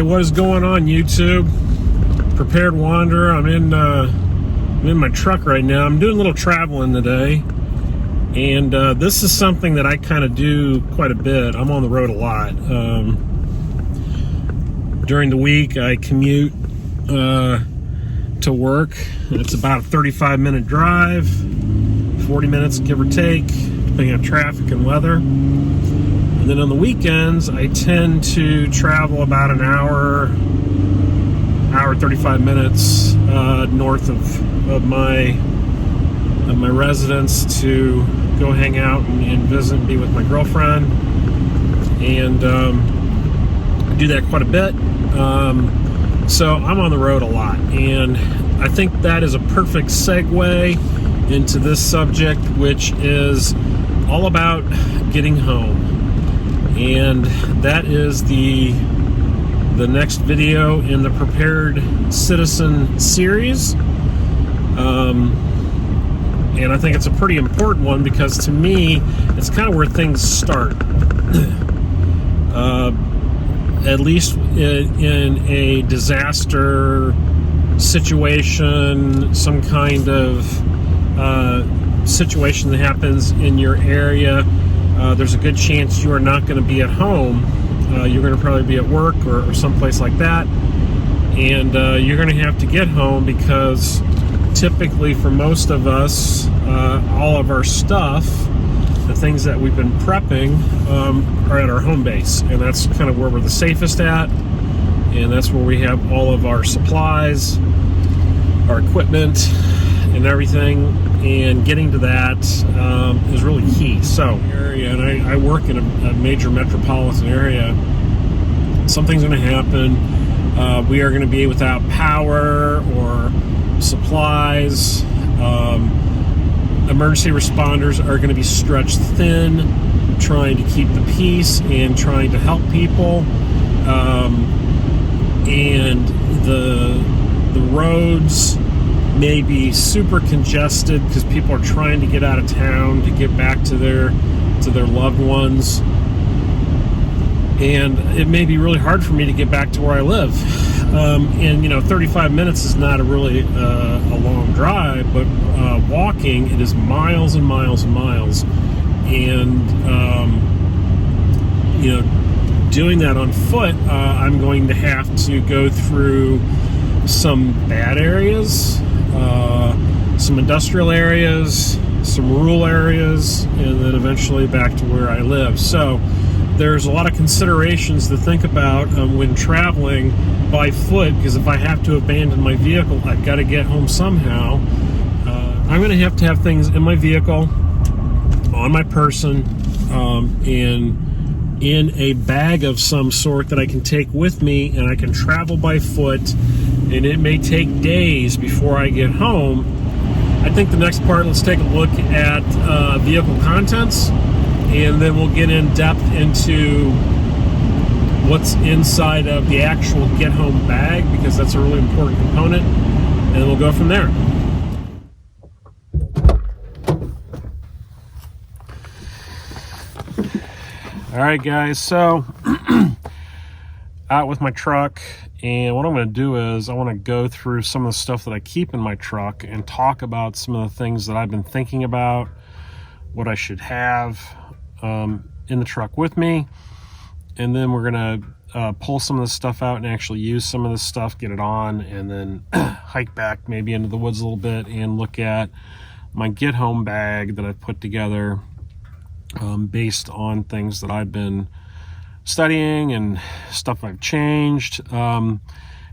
Hey, what is going on, YouTube? Prepared Wanderer. I'm in my truck right now. I'm doing a little traveling today, and this is something that I kind of do quite a bit. I'm on the road a lot. During the week, I commute to work. It's about a 35-minute drive, 40 minutes give or take, depending on traffic and weather. And then on the weekends, I tend to travel about an hour 35 minutes north of my residence to go hang out and visit and be with my girlfriend. And I do that quite a bit. So I'm on the road a lot. And I think that is a perfect segue into this subject, which is all about getting home. And that is the next video in the Prepared Citizen series. And I think it's a pretty important one because to me, it's kind of where things start. At least in a disaster situation, some kind of situation that happens in your area, there's a good chance you are not going to be at home. You're going to probably be at work or someplace like that. And you're going to have to get home because typically for most of us, all of our stuff, the things that we've been prepping, are at our home base. And that's kind of where we're the safest at. And that's where we have all of our supplies, our equipment, and everything. And getting to that is really key. So, and I work in a major metropolitan area. Something's going to happen. We are going to be without power or supplies. Emergency responders are going to be stretched thin, trying to keep the peace and trying to help people. And the roads may be super congested because people are trying to get out of town to get back to their loved ones, and it may be really hard for me to get back to where I live. And 35 minutes is not a really a long drive, but walking, it is miles and miles and miles. And doing that on foot, I'm going to have to go through some bad areas, some industrial areas, some rural areas, and then eventually back to where I live. So there's a lot of considerations to think about when traveling by foot, because if I have to abandon my vehicle, I've got to get home somehow. I'm going to have things in my vehicle, on my person, and in a bag of some sort that I can take with me, and I can travel by foot, and it may take days before I get home. I think the next part, let's take a look at vehicle contents, and then we'll get in depth into what's inside of the actual get home bag, because that's a really important component, and we'll go from there. All right, guys, so out with my truck, and what I'm going to do is I want to go through some of the stuff that I keep in my truck and talk about some of the things that I've been thinking about, what I should have in the truck with me, and then we're going to pull some of this stuff out and actually use some of this stuff, get it on, and then hike back maybe into the woods a little bit and look at my get home bag that I've put together based on things that I've been studying and stuff I've changed.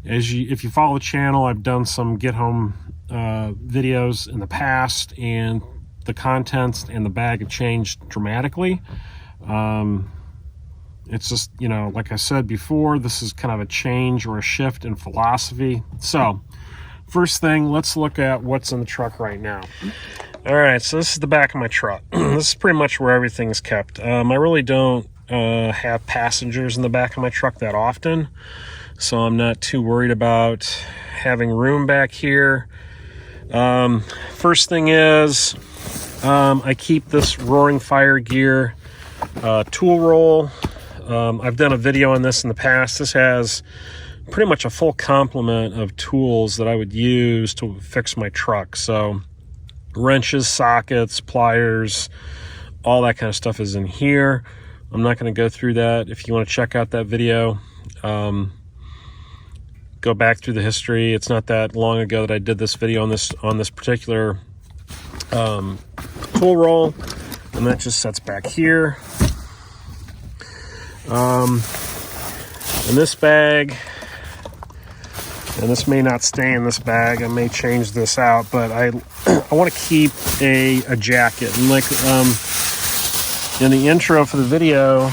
If you follow the channel, I've done some get home videos in the past, and the contents and the bag have changed dramatically. It's just, like I said before, this is kind of a change or a shift in philosophy. So first thing, let's look at what's in the truck right now. All right, so this is the back of my truck. This is pretty much where everything's kept. I really don't have passengers in the back of my truck that often, so I'm not too worried about having room back here. First thing is, I keep this Roaring Fire Gear tool roll I've done a video on this in the past. This has pretty much a full complement of tools that I would use to fix my truck. So wrenches, sockets, pliers, all that kind of stuff is in here. I'm not going to go through that. If you want to check out that video, go back through the history. It's not that long ago that I did this video on this particular tool roll, and that just sets back here. And this bag, and this may not stay in this bag, I may change this out, but I want to keep a jacket. And like in the intro for the video,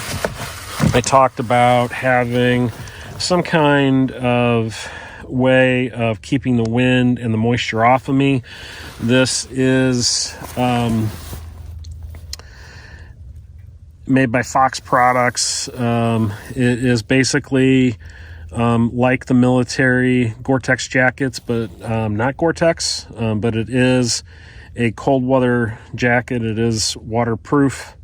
I talked about having some kind of way of keeping the wind and the moisture off of me. This is made by Fox Products. It is basically like the military Gore-Tex jackets, but not Gore-Tex, but it is a cold weather jacket. It is waterproof.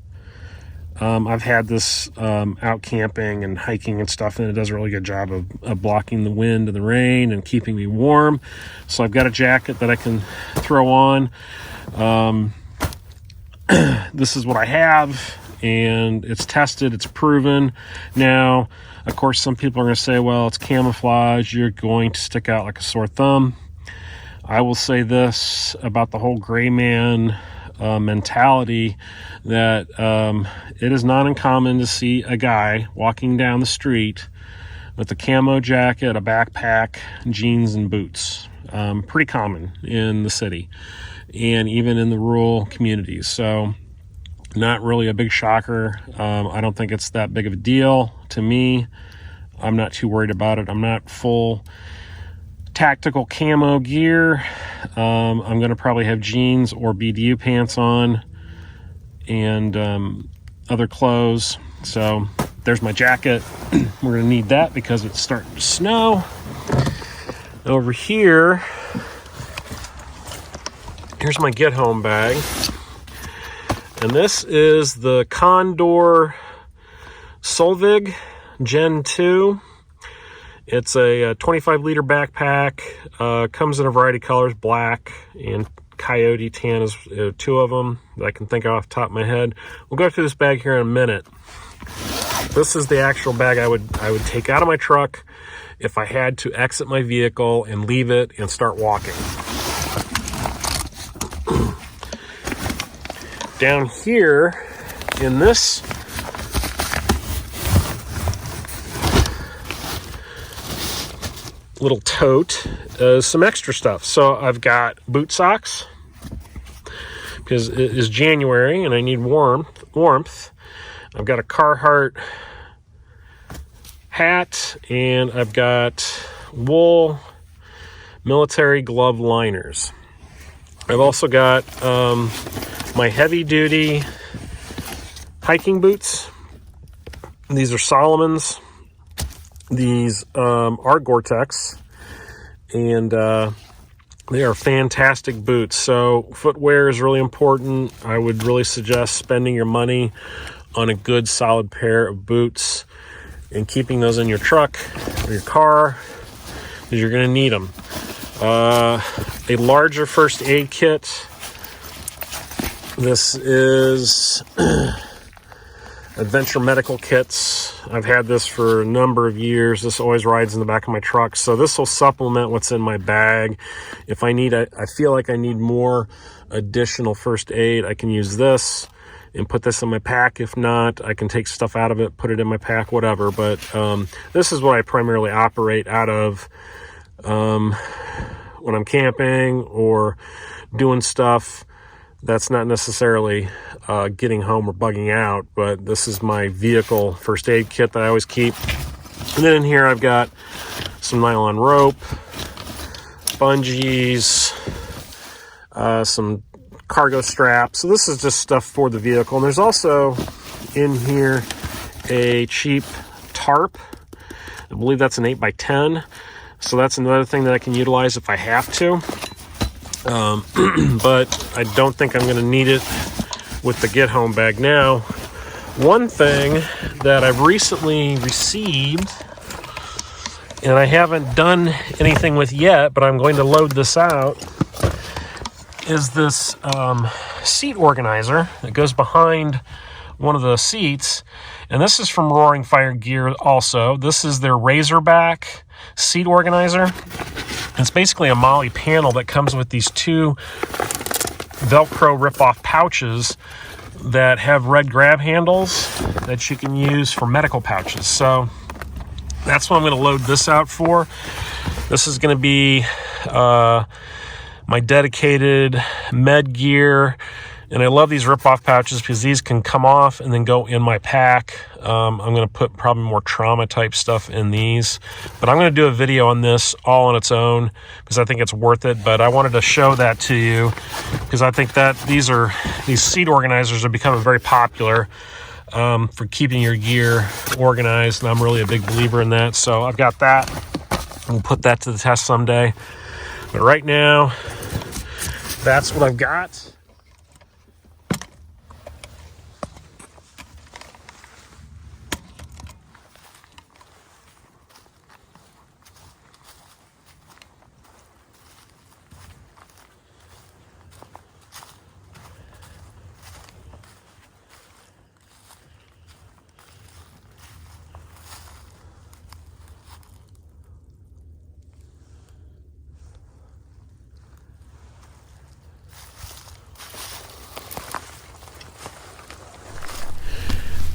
I've had this out camping and hiking and stuff, and it does a really good job of blocking the wind and the rain and keeping me warm. So I've got a jacket that I can throw on. This is what I have, and it's tested, it's proven. Now, of course, some people are going to say, well, it's camouflage, you're going to stick out like a sore thumb. I will say this about the whole gray man mentality, that it is not uncommon to see a guy walking down the street with a camo jacket, a backpack, jeans, and boots. Pretty common in the city and even in the rural communities. So not really a big shocker. I don't think it's that big of a deal to me. I'm not too worried about it. I'm not full tactical camo gear. I'm going to probably have jeans or BDU pants on and other clothes. So there's my jacket. We're going to need that because it's starting to snow. Over here, here's my get home bag. And this is the Condor Solvig Gen 2. It's a 25-liter backpack. Comes in a variety of colors, black and coyote tan is two of them that I can think of off the top of my head. We'll go through this bag here in a minute. This is the actual bag I would take out of my truck if I had to exit my vehicle and leave it and start walking. Down here in this little tote some extra stuff. So I've got boot socks because it is January and I need warmth. I've got a Carhartt hat, and I've got wool military glove liners. I've also got my heavy duty hiking boots. These are Solomon's. These are Gore-Tex, and they are fantastic boots. So footwear is really important. I would really suggest spending your money on a good solid pair of boots and keeping those in your truck or your car, because you're going to need them. A larger first aid kit. This is Adventure Medical Kits. I've had this for a number of years. This always rides in the back of my truck. So this will supplement what's in my bag. If I feel like I need more additional first aid, I can use this and put this in my pack. If not, I can take stuff out of it, put it in my pack, whatever. But this is what I primarily operate out of when I'm camping or doing stuff that's not necessarily getting home or bugging out, but this is my vehicle first aid kit that I always keep. And then in here I've got some nylon rope, bungees, some cargo straps. So this is just stuff for the vehicle. And there's also in here a cheap tarp. I believe that's an 8x10. So that's another thing that I can utilize if I have to. But I don't think I'm going to need it with the get home bag. Now, One thing that I've recently received, and I haven't done anything with yet, but I'm going to load this out, is this seat organizer that goes behind one of the seats. And this is from Roaring Fire Gear also. This is their Razorback seat organizer. It's basically a Molly panel that comes with these two Velcro rip-off pouches that have red grab handles that you can use for medical pouches. So that's what I'm going to load this out for. This is going to be my dedicated med gear. And I love these rip-off pouches because these can come off and then go in my pack. I'm going to put probably more trauma-type stuff in these. But I'm going to do a video on this all on its own because I think it's worth it. But I wanted to show that to you because I think that these seat organizers are becoming very popular for keeping your gear organized. And I'm really a big believer in that. So I've got that. We'll put that to the test someday. But right now, that's what I've got.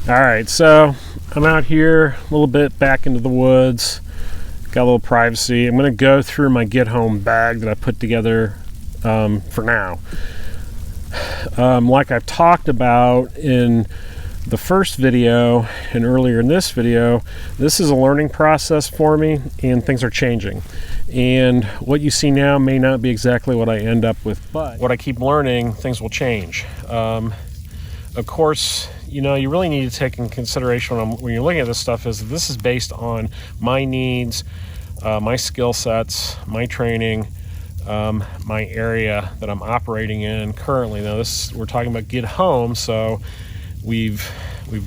All right, so I'm out here a little bit back into the woods, got a little privacy. I'm going to go through my get home bag that I put together for now. Like I've talked about in the first video and earlier in this video, this is a learning process for me and things are changing. And what you see now may not be exactly what I end up with, but what I keep learning, things will change. Of course, you know, you really need to take in consideration when you're looking at this stuff is this is based on my needs, my skill sets, my training, my area that I'm operating in currently. Now we're talking about get home, so we've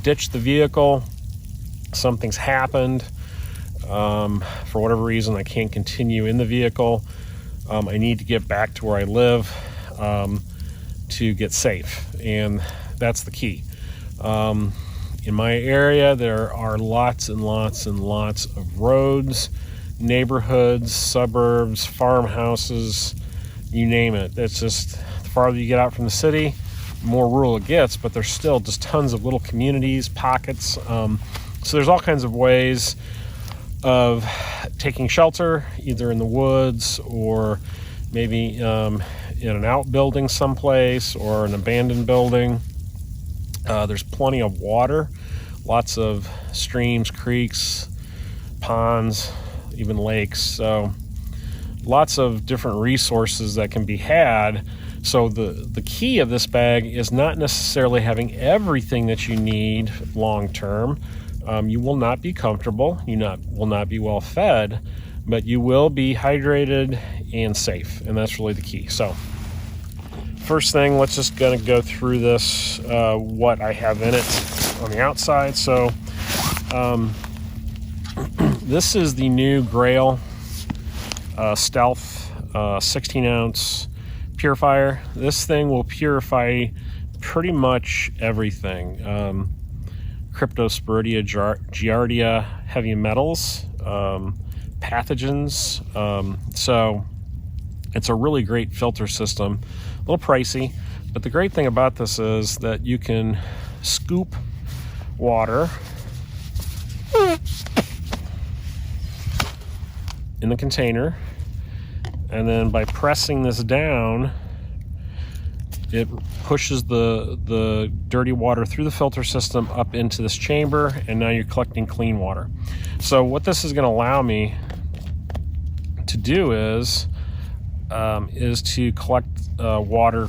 ditched the vehicle. Something's happened. For whatever reason, I can't continue in the vehicle. I need to get back to where I live to get safe, and that's the key. In my area, there are lots and lots and lots of roads, neighborhoods, suburbs, farmhouses, you name it. It's just the farther you get out from the city, the more rural it gets, but there's still just tons of little communities, pockets. So there's all kinds of ways of taking shelter, either in the woods or maybe in an outbuilding someplace or an abandoned building. There's plenty of water, lots of streams, creeks, ponds, even lakes. So lots of different resources that can be had. So the key of this bag is not necessarily having everything that you need long term. You will not be comfortable. You will not be well fed, but you will be hydrated and safe. And that's really the key. So first thing, let's just gonna go through this, what I have in it on the outside. So this is the new Grail Stealth 16-ounce purifier. This thing will purify pretty much everything. Cryptosporidia, giardia, heavy metals, pathogens. So it's a really great filter system. A little pricey, but the great thing about this is that you can scoop water in the container, and then by pressing this down, it pushes the dirty water through the filter system up into this chamber, and now you're collecting clean water. So what this is going to allow me to do is to collect water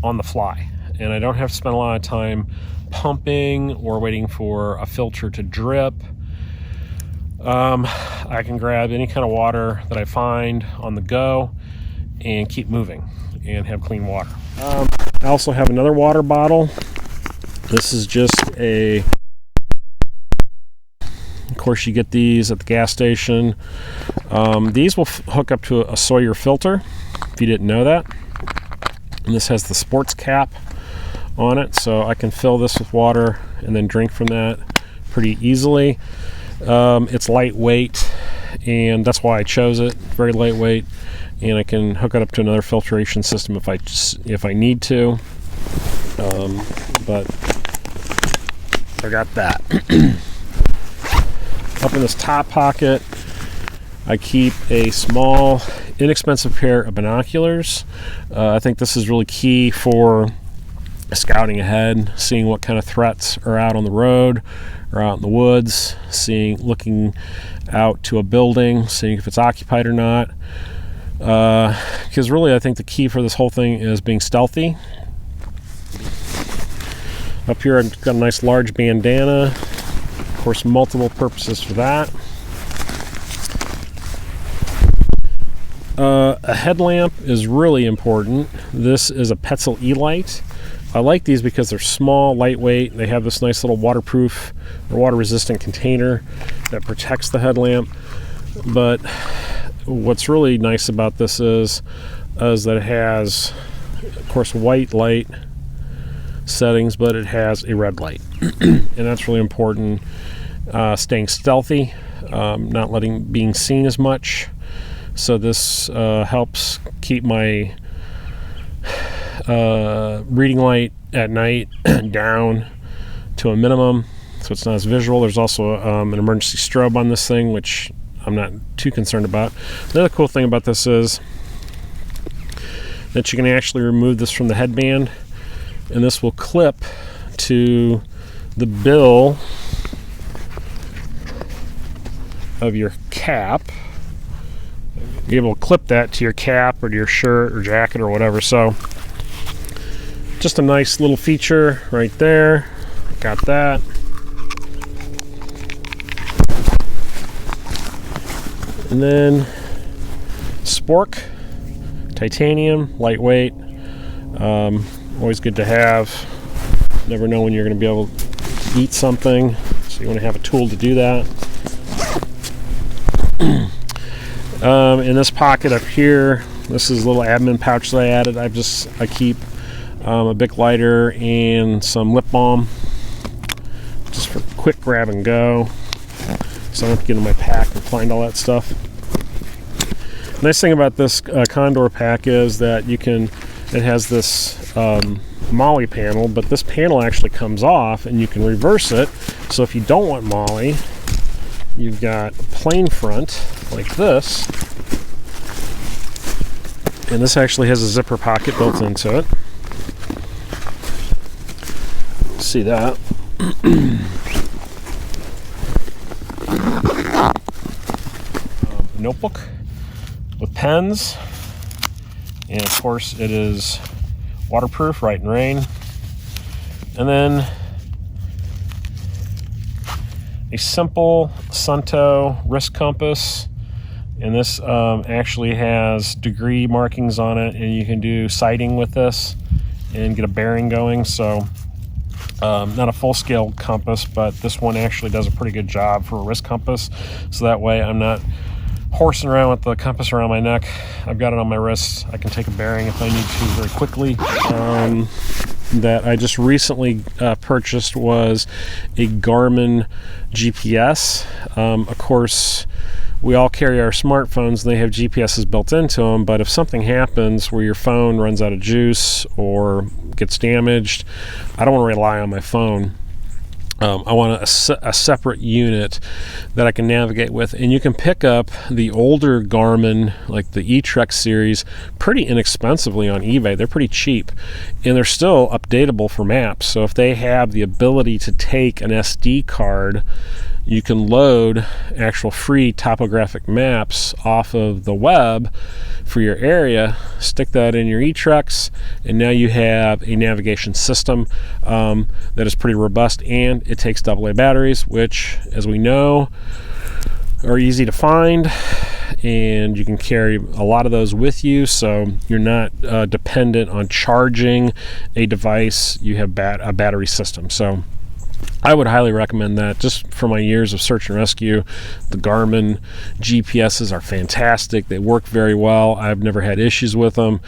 on the fly, and I don't have to spend a lot of time pumping or waiting for a filter to drip. I can grab any kind of water that I find on the go and keep moving and have clean water. I also have another water bottle This is just of course you get these at the gas station. These will hook up to a Sawyer filter, if you didn't know that. And this has the sports cap on it, so I can fill this with water and then drink from that pretty easily. It's lightweight, and that's why I chose it. Very lightweight, and I can hook it up to another filtration system if I need to. But I got that. Up in this top pocket, I keep a small, inexpensive pair of binoculars. I think this is really key for scouting ahead, seeing what kind of threats are out on the road or out in the woods, looking out to a building, seeing if it's occupied or not. Because really, I think the key for this whole thing is being stealthy. Up here, I've got a nice large bandana. Of course, multiple purposes for that. A headlamp is really important. This is a Petzl E-Light. I like these because they're small, lightweight. They have this nice little waterproof or water-resistant container that protects the headlamp. But what's really nice about this is that it has, of course, white light settings, but it has a red light. And that's really important. Staying stealthy, not being seen as much. So this helps keep my reading light at night down to a minimum, so it's not as visual. There's also an emergency strobe on this thing, which I'm not too concerned about. The other cool thing about this is that you can actually remove this from the headband, and this will clip to the bill of your cap. Be able to clip that to your cap or to your shirt or jacket or whatever. So just a nice little feature right there. Got that. And then spork, titanium, lightweight. Always good to have. Never know when you're going to be able to eat something, so you want to have a tool to do that. In this pocket up here, this is a little admin pouch that I added. I keep a Bic lighter and some lip balm, just for quick grab and go, so I don't have to get in my pack and find all that stuff. The nice thing about this Condor pack is that it has this MOLLE panel, but this panel actually comes off and you can reverse it. So if you don't want MOLLE, you've got a plain front like this, and this actually has a zipper pocket built into it. See that? Notebook with pens, and of course it is waterproof, right in rain. And then a simple Sunto wrist compass, and this actually has degree markings on it, and you can do sighting with this and get a bearing going. So not a full-scale compass, but this one actually does a pretty good job for a wrist compass, so that way I'm not horsing around with the compass around my neck. I've got it on my wrist. I can take a bearing if I need to very quickly. That I just recently purchased was a Garmin GPS. Of course, we all carry our smartphones and they have GPSs built into them, but if something happens where your phone runs out of juice or gets damaged, I don't want to rely on my phone. I want a separate unit that I can navigate with, and you can pick up the older Garmin, like the E-Trek series, pretty inexpensively on eBay. They're pretty cheap, and they're still updatable for maps. So if they have the ability to take an SD card, you can load actual free topographic maps off of the web for your area, stick that in your E-Treks, and now you have a navigation system that is pretty robust, and it takes AA batteries, which, as we know, are easy to find. and you can carry a lot of those with you, so you're not dependent on charging a device. You have a battery system. So I would highly recommend that. Just for my years of search and rescue, the Garmin GPSs are fantastic. They work very well. I've never had issues with them.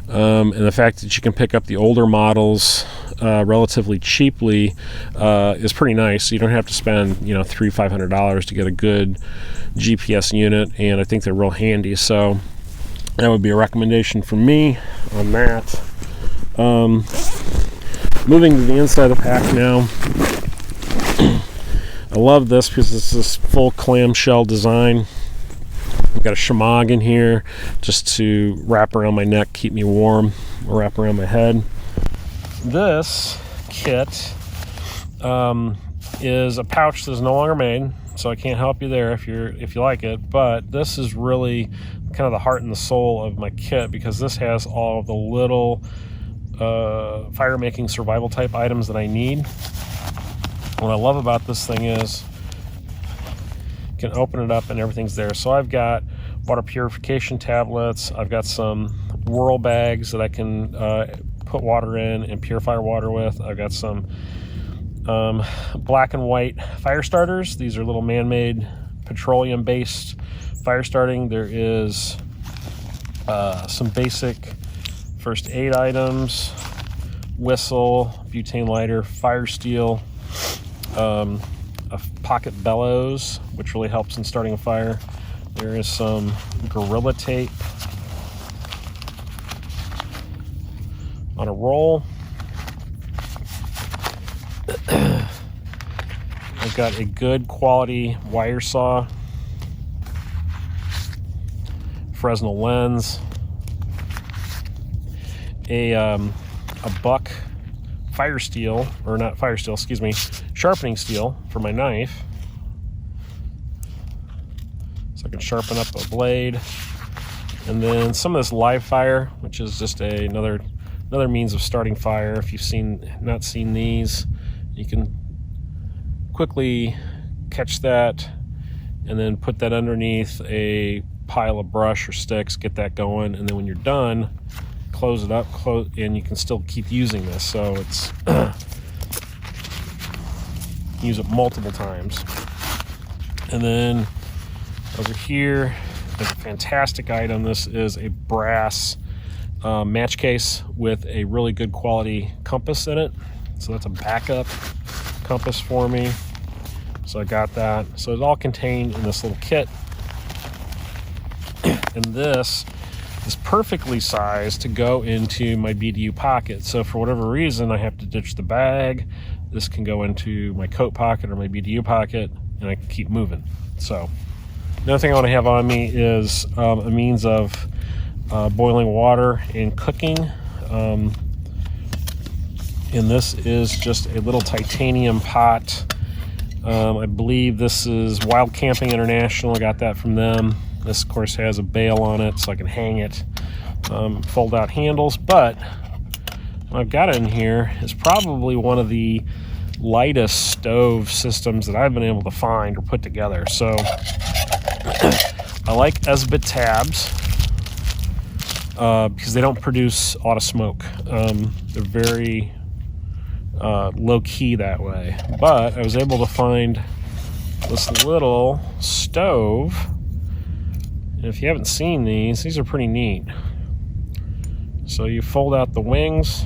And the fact that you can pick up the older models relatively cheaply is pretty nice. You don't have to spend $300-$500 to get a good GPS unit, and I think they're real handy. So that would be a recommendation from me on that. Moving to the inside of the pack now. I love this because it's this full clamshell design. I've got a shemagh in here just to wrap around my neck, keep me warm, or wrap around my head. This kit is a pouch that is no longer made, so I can't help you there if you like it. But this is really kind of the heart and the soul of my kit, because this has all of the little fire-making survival type items that I need. What I love about this thing is you can open it up and everything's there. So I've got water purification tablets. I've got some whirl bags that I can put water in and purify water with. I've got some black and white fire starters. These are little man-made petroleum-based fire starting. There is some basic first aid items, whistle, butane lighter, fire steel, a pocket bellows, which really helps in starting a fire. There is some Gorilla Tape on a roll. I've got a good quality wire saw, Fresnel lens, a buck fire steel, or not fire steel, excuse me, sharpening steel for my knife, so I can sharpen up a blade. And then some of this live fire, which is just another means of starting fire. If you've not seen these, you can quickly catch that and then put that underneath a pile of brush or sticks, get that going, and then when you're done, close it up, and you can still keep using this. So it's use it multiple times. And then over here, there's a fantastic item. This is a brass match case with a really good quality compass in it. So that's a backup compass for me. So I got that. So it's all contained in this little kit. And this is perfectly sized to go into my BDU pocket. So for whatever reason I have to ditch the bag, this can go into my coat pocket or my BDU pocket, and I can keep moving. So another thing I want to have on me is a means of boiling water and cooking. And this is just a little titanium pot. I believe this is Wild Camping International. I got that from them. This, of course, has a bail on it so I can hang it, fold out handles. But what I've got in here is probably one of the lightest stove systems that I've been able to find or put together. So I like Esbit tabs because they don't produce a lot of smoke. They're very low-key that way. But I was able to find this little stove. And if you haven't seen these are pretty neat. So you fold out the wings.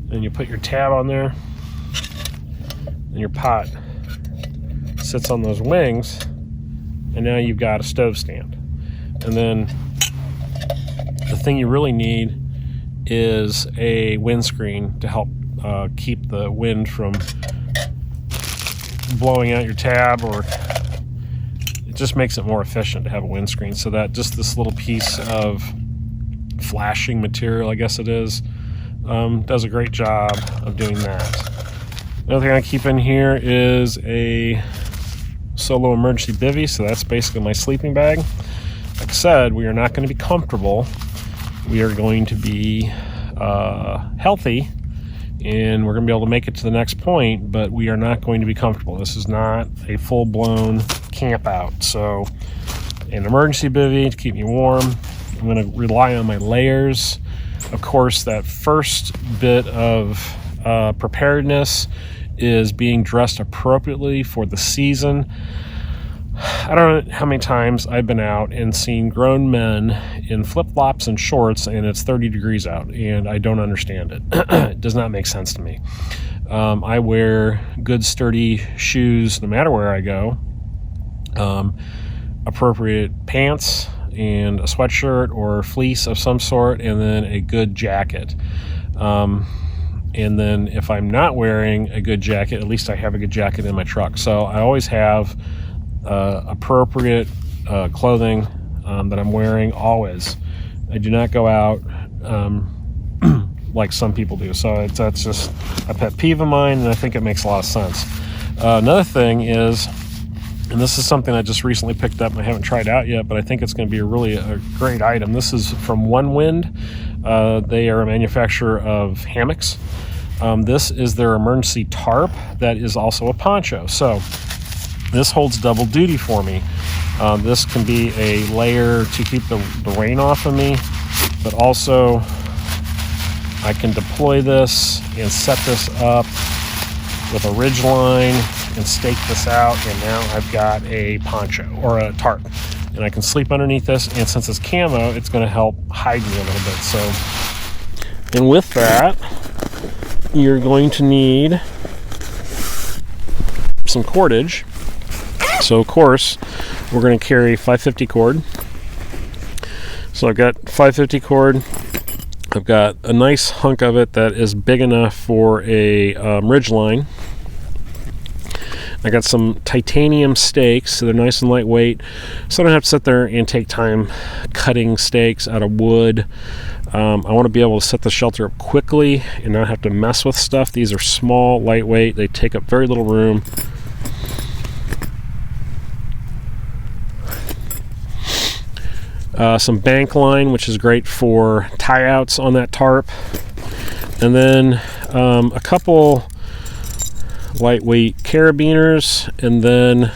And you put your tab on there. And your pot sits on those wings. And now you've got a stove stand. And then the thing you really need is a windscreen to help keep the wind from blowing out your tab, or it just makes it more efficient to have a windscreen. So that just this little piece of flashing material, I guess it is, does a great job of doing that. Another thing I keep in here is a solo emergency bivvy, so that's basically my sleeping bag. Like I said, we are not going to be comfortable. We are going to be healthy, and we're going to be able to make it to the next point, but we are not going to be comfortable. This is not a full-blown camp out. So an emergency bivvy to keep me warm. I'm going to rely on my layers. Of course, that first bit of preparedness is being dressed appropriately for the season. I don't know how many times I've been out and seen grown men in flip-flops and shorts, and it's 30 degrees out, and I don't understand it. It does not make sense to me. I wear good, sturdy shoes no matter where I go, appropriate pants and a sweatshirt or fleece of some sort, and then a good jacket. And then if I'm not wearing a good jacket, at least I have a good jacket in my truck. So I always have appropriate clothing that I'm wearing always. I do not go out like some people do. So that's just a pet peeve of mine, and I think it makes a lot of sense. Another thing is, and this is something I just recently picked up and I haven't tried out yet, but I think it's going to be a great item. This is from One Wind. They are a manufacturer of hammocks. This is their emergency tarp that is also a poncho. So this holds double duty for me. This can be a layer to keep the rain off of me, but also I can deploy this and set this up with a ridge line and stake this out, and now I've got a poncho or a tarp, and I can sleep underneath this, and since it's camo, it's going to help hide me a little bit. So, and with that, you're going to need some cordage. So of course, we're going to carry 550 cord. So I've got 550 cord. I've got a nice hunk of it that is big enough for a ridge line. I got some titanium stakes, so they're nice and lightweight, so I don't have to sit there and take time cutting stakes out of wood. I want to be able to set the shelter up quickly and not have to mess with stuff. These are small, lightweight, they take up very little room. Some bank line, which is great for tie-outs on that tarp. And then a couple lightweight carabiners, and then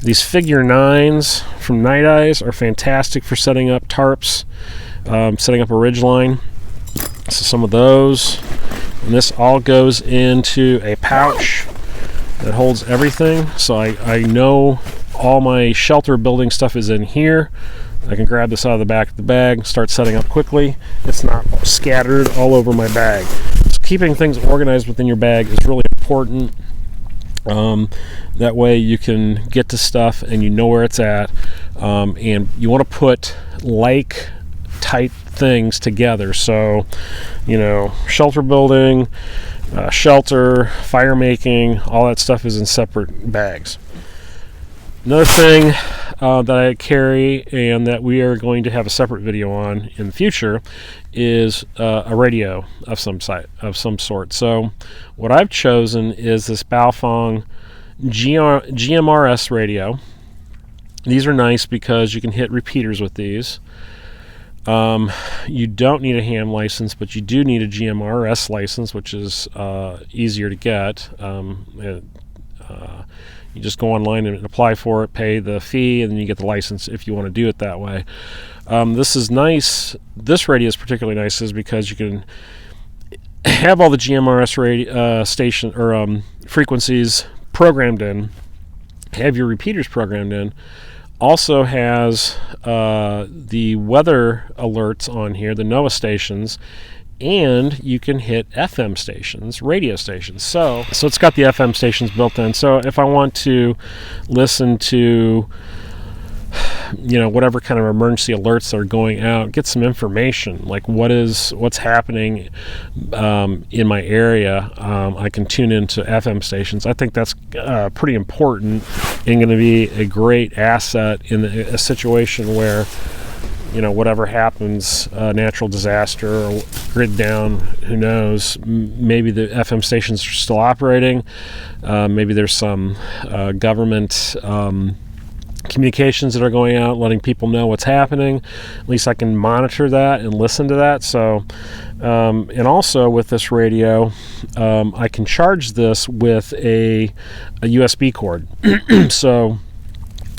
these figure 9s from Night Eyes are fantastic for setting up tarps, setting up a ridge line. So some of those, and this all goes into a pouch that holds everything. So I know all my shelter building stuff is in here. I can grab this out of the back of the bag, start setting up quickly. It's not scattered all over my bag. So keeping things organized within your bag is really important. That way you can get to stuff and you know where it's at. And you want to put tight things together. So, shelter building, shelter, fire making, all that stuff is in separate bags. Another thing that I carry and that we are going to have a separate video on in the future is a radio of some sort. So what I've chosen is this Baofeng GMRS radio. These are nice because you can hit repeaters with these. You don't need a ham license, but you do need a GMRS license, which is easier to get. You just go online and apply for it, pay the fee, and then you get the license if you want to do it that way. This is nice. This radio is particularly nice is because you can have all the GMRS radio, station or frequencies programmed in, have your repeaters programmed in. Also has the weather alerts on here, the NOAA stations, and you can hit FM stations, radio stations. So it's got the FM stations built in. So if I want to listen to, whatever kind of emergency alerts that are going out, get some information, like what's happening in my area, I can tune into FM stations. I think that's pretty important and going to be a great asset in a situation where, whatever happens, natural disaster or grid down, who knows, maybe the FM stations are still operating. Maybe there's some government communications that are going out, letting people know what's happening. At least I can monitor that and listen to that. So, and also with this radio, I can charge this with a USB cord. So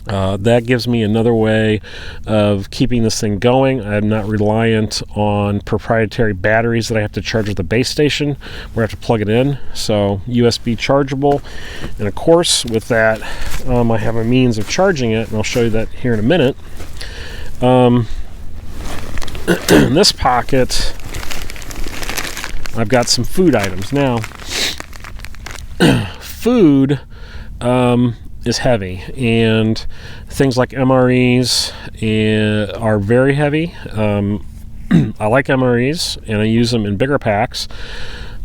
that gives me another way of keeping this thing going. I'm not reliant on proprietary batteries that I have to charge at the base station where I have to plug it in. So USB chargeable. And of course, with that, I have a means of charging it, and I'll show you that here in a minute. In this pocket, I've got some food items. Now, food is heavy, and things like MREs are very heavy. I like MREs, and I use them in bigger packs,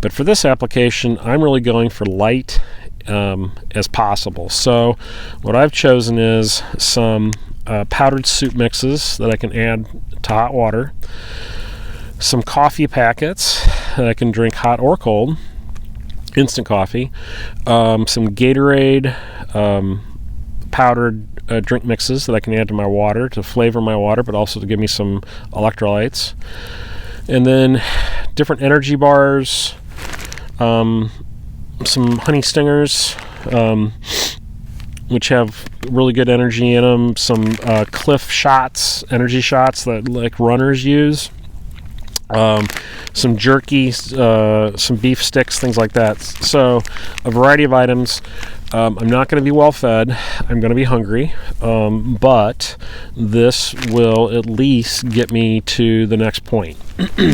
but for this application, I'm really going for light as possible. So what I've chosen is some powdered soup mixes that I can add to hot water, some coffee packets that I can drink hot or cold, instant coffee, some Gatorade powdered drink mixes that I can add to my water to flavor my water, but also to give me some electrolytes, and then different energy bars, some honey stingers, which have really good energy in them, some Cliff shots, energy shots that like runners use, some jerky, some beef sticks, things like that. So a variety of items. I'm not going to be well fed. I'm going to be hungry, but this will at least get me to the next point.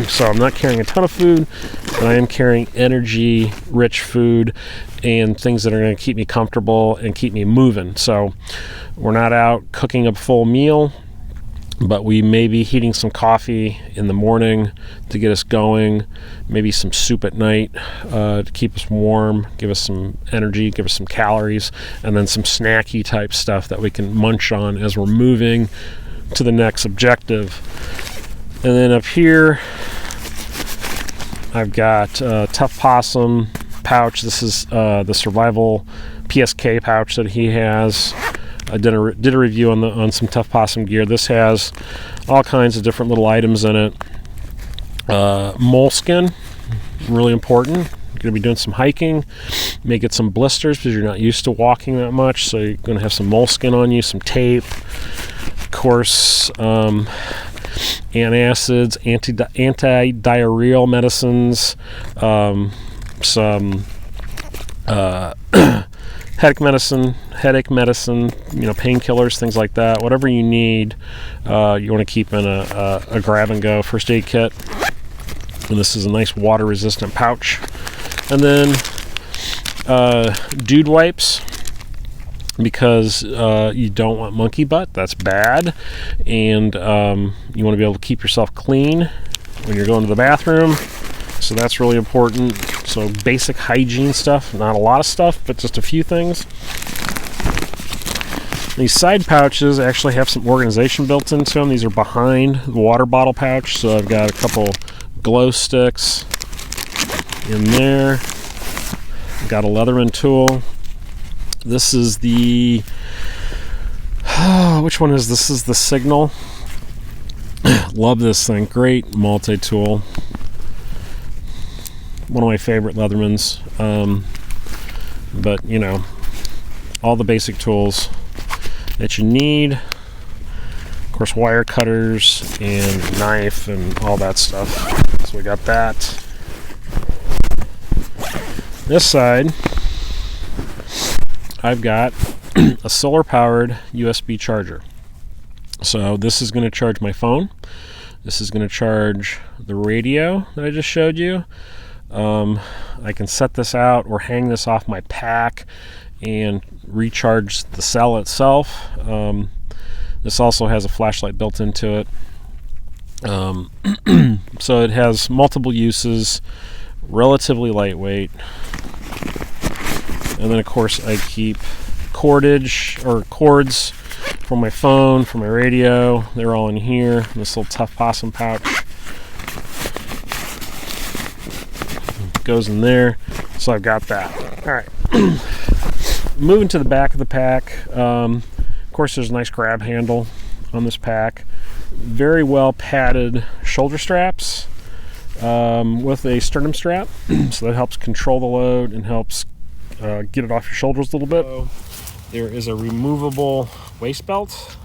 So I'm not carrying a ton of food, but I am carrying energy-rich food and things that are going to keep me comfortable and keep me moving. So we're not out cooking a full meal, but we may be heating some coffee in the morning to get us going, maybe some soup at night to keep us warm, give us some energy, give us some calories, and then some snacky type stuff that we can munch on as we're moving to the next objective. And then up here, I've got Tough Possum pouch. This is the Survival PSK pouch that he has. I did a review on some Tough Possum gear. This has all kinds of different little items in it. Moleskin, really important. You're going to be doing some hiking. You may get some blisters because you're not used to walking that much, so you're going to have some moleskin on you, some tape, of course, antacids, anti-diarrheal medicines, some headache medicine, painkillers, things like that. Whatever you need, you want to keep in a grab-and-go first aid kit. And this is a nice water-resistant pouch. And then dude wipes, because you don't want monkey butt. That's bad. And you want to be able to keep yourself clean when you're going to the bathroom. So that's really important. So basic hygiene stuff, not a lot of stuff, but just a few things. These side pouches actually have some organization built into them. These are behind the water bottle pouch. So I've got a couple glow sticks in there. I've got a Leatherman tool. This is the, which one is this? This is the Signal. Love this thing. Great multi-tool. One of my favorite Leathermans. But, all the basic tools that you need. Of course, wire cutters and knife and all that stuff. So we got that. This side, I've got a solar-powered USB charger. So this is going to charge my phone. This is going to charge the radio that I just showed you. I can set this out or hang this off my pack and recharge the cell itself. This also has a flashlight built into it. So it has multiple uses, relatively lightweight. And then of course I keep cords for my phone, for my radio. They're all in here. This little Tough Possum pouch goes in there. So I've got that. All right. Moving to the back of the pack. Of course, there's a nice grab handle on this pack. Very well padded shoulder straps with a sternum strap, so that helps control the load and helps get it off your shoulders a little bit. There is a removable waist belt,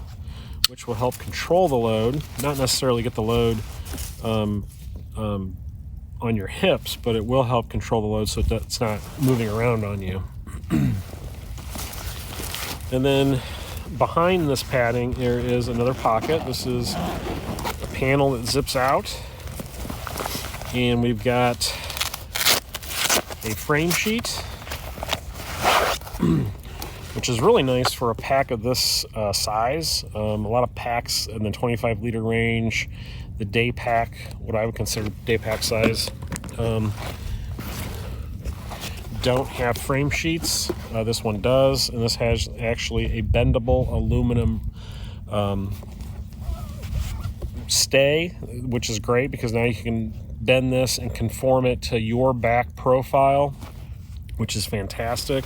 which will help control the load, not necessarily get the load on your hips, but it will help control the load so that it's not moving around on you. And then behind this padding, there is another pocket. This is a panel that zips out, and we've got a frame sheet, which is really nice for a pack of this size. A lot of packs in the 25-liter range, the day pack, what I would consider day pack size, don't have frame sheets. This one does, and this has actually a bendable aluminum stay, which is great because now you can bend this and conform it to your back profile, which is fantastic.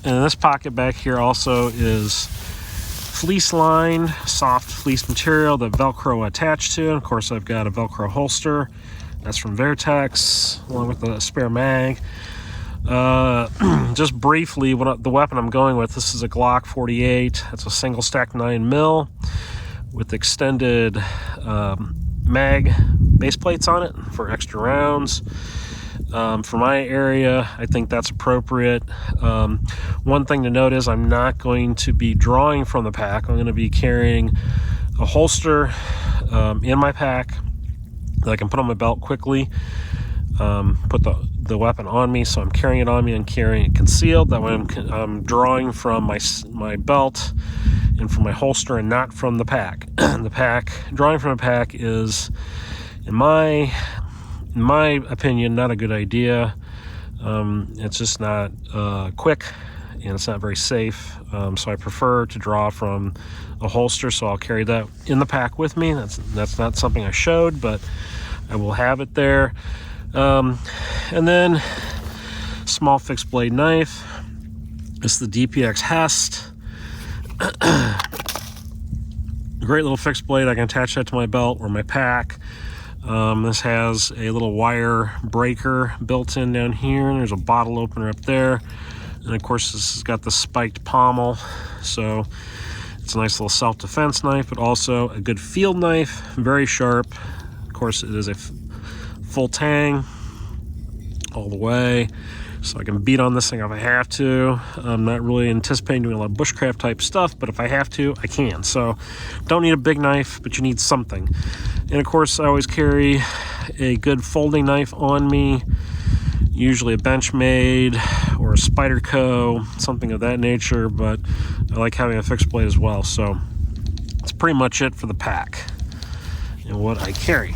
And this pocket back here also is fleece lined, soft fleece material that Velcro attached to. And of course, I've got a Velcro holster. That's from Vertex, along with the spare mag. Just briefly, the weapon I'm going with, this is a Glock 48. It's a single stack 9mm with extended mag base plates on it for extra rounds. For my area, I think that's appropriate. One thing to note is I'm not going to be drawing from the pack. I'm going to be carrying a holster in my pack that I can put on my belt quickly, put the weapon on me, so I'm carrying it on me and carrying it concealed. That way I'm drawing from my belt and from my holster and not from the pack. Drawing from a pack is, in my opinion, not a good idea. It's just not quick, and it's not very safe. So I prefer to draw from a holster, so I'll carry that in the pack with me. That's not something I showed, but I will have it there. And then small fixed blade knife. It's the DPX Hest. Great little fixed blade. I can attach that to my belt or my pack. This has a little wire breaker built in down here, and there's a bottle opener up there. And of course, this has got the spiked pommel, so it's a nice little self-defense knife, but also a good field knife, very sharp. Of course, it is a full tang all the way, so I can beat on this thing if I have to. I'm not really anticipating doing a lot of bushcraft type stuff, but if I have to, I can. So don't need a big knife, but you need something. And of course, I always carry a good folding knife on me, usually a Benchmade or a Spyderco, something of that nature, but I like having a fixed blade as well. So that's pretty much it for the pack and what I carry.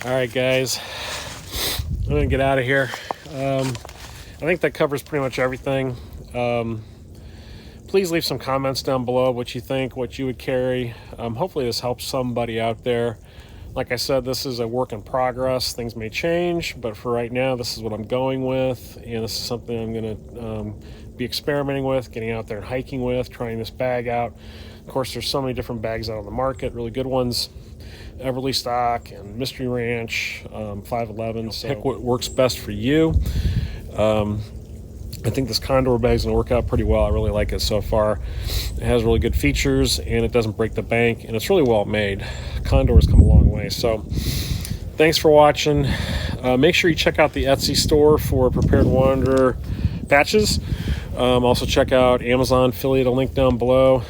All right, guys, I'm gonna get out of here. I think that covers pretty much everything. Please leave some comments down below what you think, what you would carry. Hopefully this helps somebody out there. Like I said, this is a work in progress. Things may change, but for right now, this is what I'm going with, and this is something I'm gonna be experimenting with, getting out there and hiking with, trying this bag out. Of course, there's so many different bags out on the market, really good ones. Everly Stock and Mystery Ranch, 511. So pick what works best for you. I think this Condor bag is going to work out pretty well. I really like it so far. It has really good features, and it doesn't break the bank, and it's really well made. Condor's come a long way. So thanks for watching. Make sure you check out the Etsy store for Prepared Wanderer patches. Also check out Amazon affiliate, a link down below.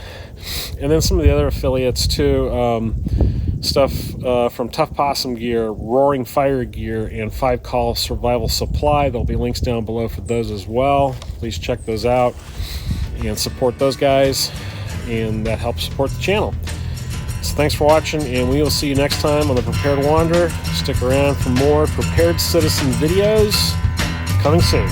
And then some of the other affiliates too. Stuff from Tough Possum Gear, Roaring Fire Gear, and 5 Call Survival Supply. There'll be links down below for those as well. Please check those out and support those guys, and that helps support the channel. So thanks for watching, and we will see you next time on the Prepared Wanderer. Stick around for more Prepared Citizen videos coming soon.